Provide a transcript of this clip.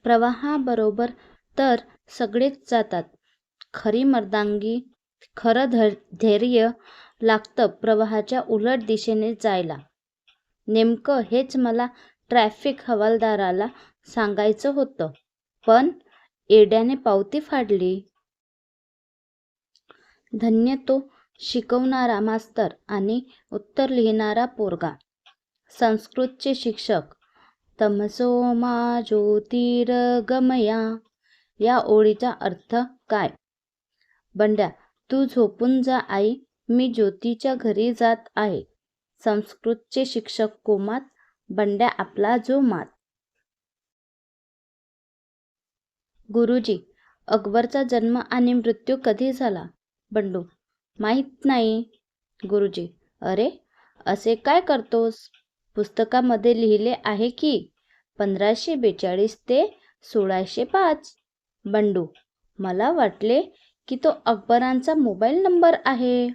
प्रवाहाबरोबर तर सगळेच जातात. खरी मर्दांगी, खरं धैर्य लागतं प्रवाहाच्या उलट दिशेने जायला. नेमकं हेच मला ट्रॅफिक हवालदाराला सांगायचं होतं, पण एड्याने पावती फाडली. धन्य तो शिकवणारा मास्तर आणि उत्तर लिहिणारा पोरगा. संस्कृतचे शिक्षक. तमसो मा ज्योतिर्गमया. या ओळीचा अर्थ काय? बंड्या, तू झोपून जा आई, मी ज्योतीच्या घरी जात आहे. संस्कृतचे शिक्षक कोमात, बंड्या आपला जोमात. गुरुजी, अकबरचा जन्म आणि मृत्यू कधी झाला? बंडू, माहीत नाही. गुरुजी, अरे असे काय करतोस? पुस्तकामध्ये लिहिले आहे की 1542 ते 1605. बंडू, मला वाटले की तो अकबरांचा मोबाईल नंबर आहे.